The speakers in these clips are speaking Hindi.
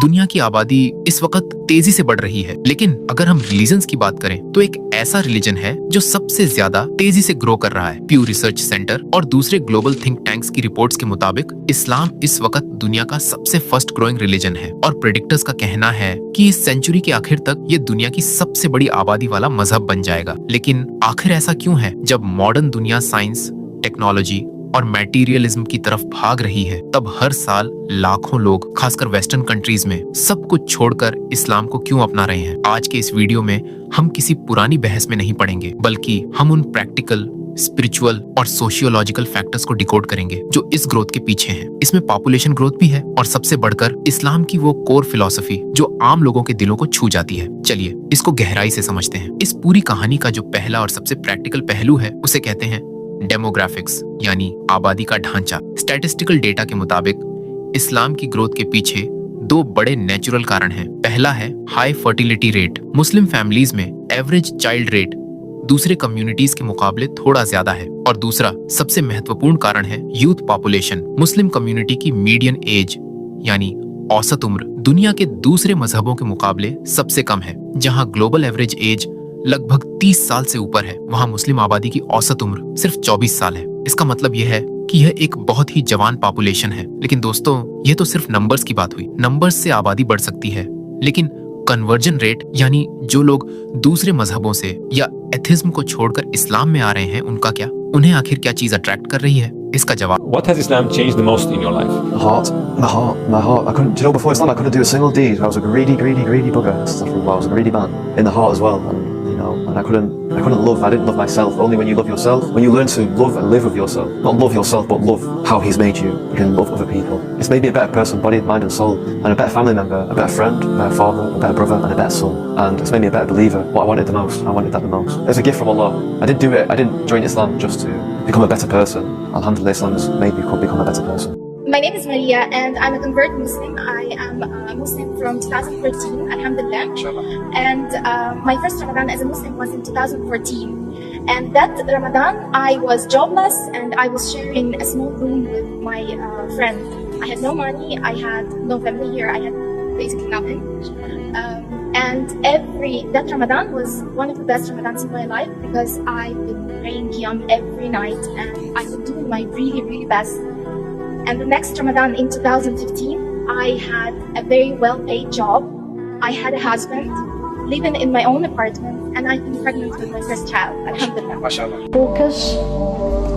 दुनिया की आबादी इस वक्त तेजी से बढ़ रही है, लेकिन अगर हम रिलीजन्स की बात करें तो एक ऐसा रिलीजन है जो सबसे ज्यादा तेजी से ग्रो कर रहा है। प्यू रिसर्च सेंटर और दूसरे ग्लोबल थिंक टैंक्स की रिपोर्ट्स के मुताबिक इस्लाम इस वक्त दुनिया का सबसे फास्ट ग्रोइंग रिलीजन है और प्रेडिक्टर्स का कहना है कि इस सेंचुरी के आखिर तक ये दुनिया की सबसे बड़ी आबादी वाला मजहब बन जाएगा। लेकिन आखिर ऐसा क्यों है? जब मॉडर्न दुनिया साइंस, टेक्नोलॉजी और मटेरियलिज्म की तरफ भाग रही है, तब हर साल लाखों लोग, खासकर वेस्टर्न कंट्रीज में, सब कुछ छोड़कर इस्लाम को क्यों अपना रहे हैं। आज के इस वीडियो में हम किसी पुरानी बहस में नहीं पड़ेंगे, बल्कि हम उन प्रैक्टिकल, स्पिरिचुअल और सोशियोलॉजिकल फैक्टर्स को डिकोड करेंगे जो इस ग्रोथ के पीछे हैं। इसमें पॉपुलेशन ग्रोथ भी है और सबसे बढ़कर इस्लाम की वो कोर फिलॉसफी जो आम लोगों के दिलों को छू जाती है। चलिए इसको गहराई से समझते हैं। इस पूरी कहानी का जो पहला और सबसे प्रैक्टिकल पहलू है उसे कहते हैं डेमोग्राफिक्स, यानी आबादी का ढांचा। स्टैटिस्टिकल डेटा के मुताबिक इस्लाम की ग्रोथ के पीछे दो बड़े नेचुरल कारण हैं। पहला है हाई फर्टिलिटी रेट। मुस्लिम फैमिलीज में एवरेज चाइल्ड रेट दूसरे कम्युनिटीज के मुकाबले थोड़ा ज्यादा है। और दूसरा सबसे महत्वपूर्ण कारण है यूथ पॉपुलेशन। मुस्लिम कम्युनिटी की मीडियन एज यानी औसत उम्र दुनिया के दूसरे मजहबों के मुकाबले सबसे कम है। जहां ग्लोबल एवरेज एज लगभग 30 साल से ऊपर है, वहां मुस्लिम आबादी की औसत उम्र सिर्फ 24 साल है। इसका मतलब यह है कि यह एक बहुत ही जवान पॉपुलेशन है। लेकिन दोस्तों, यह तो सिर्फ नंबर्स की बात हुई। नंबर्स से आबादी बढ़ सकती है, लेकिन कन्वर्जन रेट, यानी जो लोग दूसरे मजहबों से या एथिज्म को छोड़कर इस्लाम में आ रहे हैं, उनका क्या? उन्हें आखिर क्या चीज अट्रैक्ट कर रही है? इसका जवाब, What has Islam changed the most in your life? My heart. I couldn't, do you know, before Islam, I couldn't do a single deed. I was a greedy bugger. I was a greedy man in the heart as well, and I couldn't love. I didn't love myself. Only when you love yourself, when you learn to love and live with yourself, not love yourself, but love how He's made you, you can love other people. It's made me a better person, body, mind, and soul, and a better family member, a better friend, a better father, a better brother, and a better son. And it's made me a better believer. What I wanted the most, I wanted that the most. It's a gift from Allah. I didn't do it. I didn't join Islam just to become a better person. Alhamdulillah, Islam has made me become a better person. My name is Maria and I'm a convert Muslim. I am a Muslim from 2013, Alhamdulillah. And my first Ramadan as a Muslim was in 2014. And that Ramadan, I was jobless and I was sharing a small room with my friend. I had no money, I had no family here, I had basically nothing. And that Ramadan was one of the best Ramadans in my life because I've been praying Qiyam every night and I was doing my really, really best. And the next Ramadan in 2015, I had a very well-paid job. I had a husband, living in my own apartment, and I've been pregnant with my first child, Alhamdulillah. MashaAllah. Focus,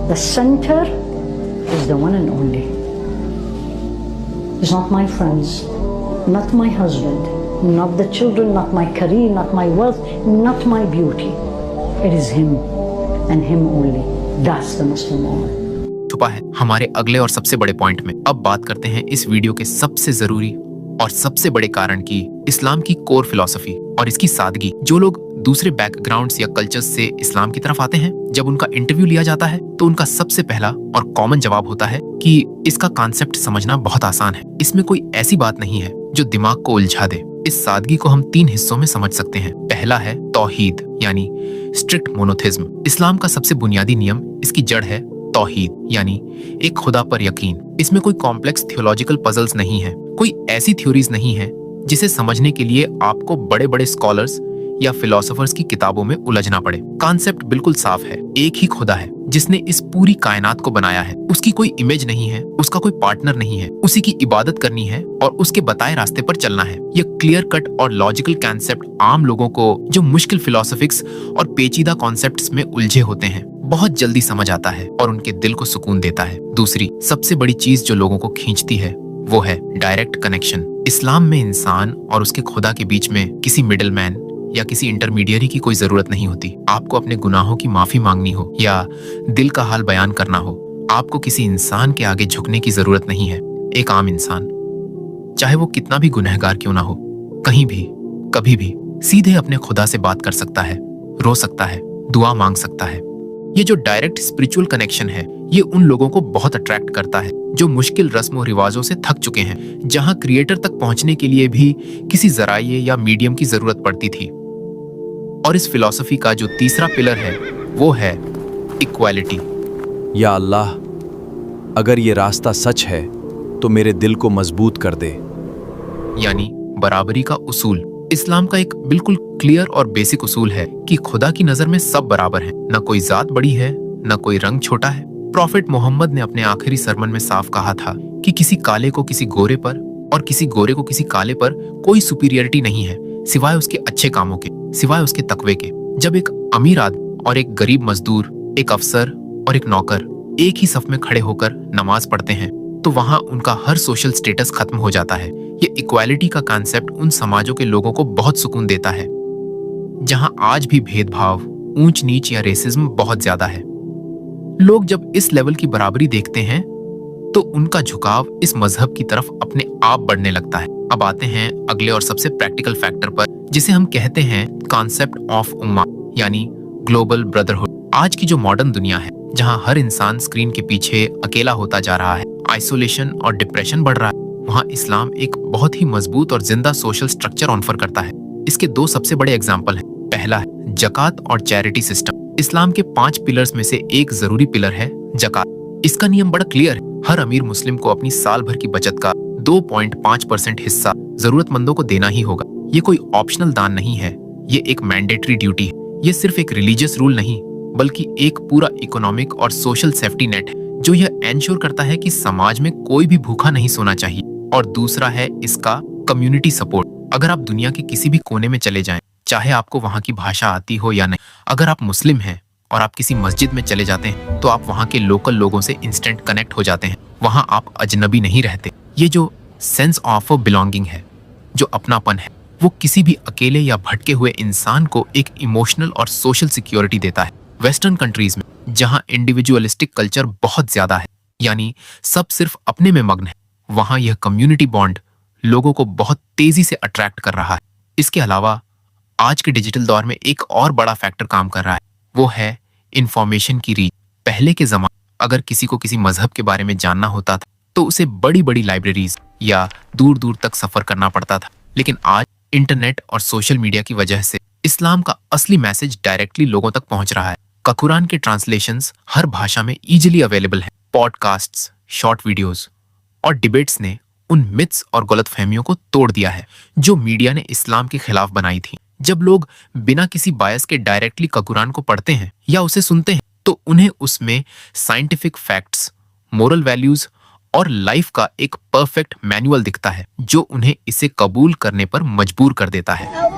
the center is the one and only. It's not my friends, not my husband, not the children, not my career, not my wealth, not my beauty. It is Him and Him only. That's the Muslim woman. छुपा है हमारे अगले और सबसे बड़े पॉइंट में। अब बात करते हैं इस वीडियो के सबसे जरूरी और सबसे बड़े कारण की, इस्लाम की कोर फिलॉसफी और इसकी सादगी। जो लोग दूसरे बैकग्राउंड्स या कल्चर्स से इस्लाम की तरफ आते हैं, जब उनका इंटरव्यू लिया जाता है तो उनका सबसे पहला और कॉमन जवाब होता है कि इसका कॉन्सेप्ट समझना बहुत आसान है, इसमें कोई ऐसी बात नहीं है जो दिमाग को उलझा दे। इस सादगी को हम 3 हिस्सों में समझ सकते हैं। पहला है तौहीद, यानी स्ट्रिक्ट मोनोथिज्म। इस्लाम का सबसे बुनियादी नियम, इसकी जड़ है तौहीद, यानी एक खुदा पर यकीन। इसमें कोई कॉम्प्लेक्स थियोलॉजिकल पजल्स नहीं है, कोई ऐसी थ्योरीज नहीं है जिसे समझने के लिए आपको बड़े बड़े स्कॉलर्स या फिलोसोफर्स की किताबों में उलझना पड़े। कॉन्सेप्ट बिल्कुल साफ है, एक ही खुदा है जिसने इस पूरी कायनात को बनाया है। उसकी कोई इमेज नहीं है, उसका कोई पार्टनर नहीं है, उसी की इबादत करनी है और उसके बताए रास्ते पर चलना है। यह क्लियर कट और लॉजिकल कॉन्सेप्ट आम लोगों को, जो मुश्किल फिलोसफिक्स और पेचीदा कॉन्सेप्ट्स में उलझे होते हैं, बहुत जल्दी समझ आता है और उनके दिल को सुकून देता है। दूसरी सबसे बड़ी चीज जो लोगों को खींचती है वो है डायरेक्ट कनेक्शन। इस्लाम में इंसान और उसके खुदा के बीच में किसी मिडिल मैन या किसी इंटरमीडियरी की कोई जरूरत नहीं होती। आपको अपने गुनाहों की माफी मांगनी हो या दिल का हाल बयान करना हो, आपको किसी इंसान के आगे झुकने की जरूरत नहीं है। एक आम इंसान, चाहे वो कितना भी गुनहगार क्यों ना हो, कहीं भी कभी भी सीधे अपने खुदा से बात कर सकता है, रो सकता है, दुआ मांग सकता है। ये जो डायरेक्ट स्पिरिचुअल कनेक्शन है, ये उन लोगों को बहुत अट्रैक्ट करता है जो मुश्किल रस्म और रिवाजों से थक चुके हैं, जहां क्रिएटर तक पहुंचने के लिए भी किसी जराये या मीडियम की जरूरत पड़ती थी। और इस फिलॉसफी का जो तीसरा पिलर है वो है इक्वालिटी। या अल्लाह, अगर ये रास्ता सच है तो मेरे दिल को मजबूत कर दे। यानी बराबरी का उसूल। इस्लाम का एक बिल्कुल क्लियर और बेसिक उसूल है कि खुदा की नजर में सब बराबर हैं, न कोई जात बड़ी है न कोई रंग छोटा है। प्रॉफेट मोहम्मद ने अपने आखिरी सरमन में साफ कहा था कि किसी काले को किसी गोरे पर और किसी गोरे को किसी काले पर कोई सुपीरियरिटी नहीं है, सिवाय उसके अच्छे कामों के, सिवाय उसके तकवे के। जब एक अमीर आदमी और एक गरीब मजदूर, एक अफसर और एक नौकर एक ही सफ में खड़े होकर नमाज पढ़ते हैं तो वहां उनका हर सोशल स्टेटस खत्म हो जाता है। ये इक्वालिटी का कॉन्सेप्ट उन समाजों के लोगों को बहुत सुकून देता है जहां आज भी भेदभाव, ऊंच नीच या रेसिज्म बहुत ज्यादा है। लोग जब इस लेवल की बराबरी देखते हैं तो उनका झुकाव इस मजहब की तरफ अपने आप बढ़ने लगता है। अब आते हैं अगले और सबसे प्रैक्टिकल फैक्टर पर, जिसे हम कहते हैं कॉन्सेप्ट ऑफ उम्मा, यानी ग्लोबल ब्रदरहुड। आज की जो मॉडर्न दुनिया है, जहां हर इंसान स्क्रीन के पीछे अकेला होता जा रहा है, आइसोलेशन और डिप्रेशन बढ़ रहा है, वहां इस्लाम एक बहुत ही मजबूत और जिंदा सोशल स्ट्रक्चर ऑफर करता है। इसके दो सबसे बड़े एग्जाम्पल हैं। पहला है जकात और चैरिटी सिस्टम। इस्लाम के 5 पिलर्स में से एक जरूरी पिलर है जकात। इसका नियम बड़ा क्लियर है, हर अमीर मुस्लिम को अपनी साल भर की बचत का 2.5% हिस्सा जरूरतमंदों को देना ही होगा। ये कोई ऑप्शनल दान नहीं है, ये एक मैंडेटरी ड्यूटी है। ये सिर्फ एक रिलीजियस रूल नहीं, बल्कि एक पूरा इकोनॉमिक और सोशल सेफ्टी नेट है जो यह एंश्योर करता है कि समाज में कोई भी भूखा नहीं सोना चाहिए। और दूसरा है इसका कम्युनिटी सपोर्ट। अगर आप दुनिया के किसी भी कोने में चले जाएं, चाहे आपको वहां की भाषा आती हो या नहीं, अगर आप मुस्लिम हैं और आप किसी मस्जिद में चले जाते हैं तो आप वहां के लोकल लोगों से इंस्टेंट कनेक्ट हो जाते हैं। वहां आप अजनबी नहीं रहते। ये जो सेंस ऑफ बिलोंगिंग है, जो अपनापन है, वो किसी भी अकेले या भटके हुए इंसान को एक इमोशनल और सोशल सिक्योरिटी देता है। वेस्टर्न कंट्रीज में जहां इंडिविजुअलिस्टिक कल्चर बहुत ज्यादा है, यानी सब सिर्फ अपने में मग्न है, वहां यह कम्युनिटी बॉन्ड लोगों को बहुत तेजी से अट्रैक्ट कर रहा है। इसके अलावा आज के डिजिटल दौर में एक और बड़ा फैक्टर काम कर रहा है, वो है इंफॉर्मेशन की रीच। पहले के जमाने अगर किसी को किसी मजहब के बारे में जानना होता था तो उसे बड़ी बड़ी लाइब्रेरीज या दूर दूर तक सफर करना पड़ता था, लेकिन आज इंटरनेट और सोशल मीडिया की वजह से इस्लाम का असली मैसेज डायरेक्टली लोगों तक पहुंच रहा है। कुरान के ट्रांसलेशंस हर भाषा में इजीली अवेलेबल हैं। पॉडकास्ट्स, शॉर्ट वीडियोस और डिबेट्स ने उन मिथ्स और गलतफहमियों को तोड़ दिया है जो मीडिया ने इस्लाम के खिलाफ बनाई थी। जब लोग बिना किसी बायस के डायरेक्टली कुरान को पढ़ते हैं या उसे सुनते हैं तो उन्हें उसमें साइंटिफिक फैक्ट्स, मोरल वैल्यूज और लाइफ का एक परफेक्ट मैनुअल दिखता है जो उन्हें इसे कबूल करने पर मजबूर कर देता है।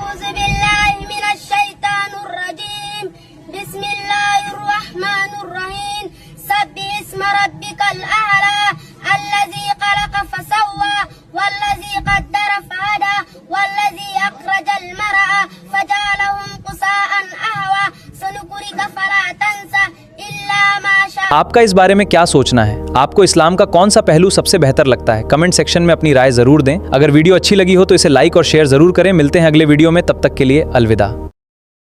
आपका इस बारे में क्या सोचना है? आपको इस्लाम का कौन सा पहलू सबसे बेहतर लगता है? कमेंट सेक्शन में अपनी राय जरूर दें। अगर वीडियो अच्छी लगी हो तो इसे लाइक और शेयर जरूर करें। मिलते हैं अगले वीडियो में, तब तक के लिए अलविदा।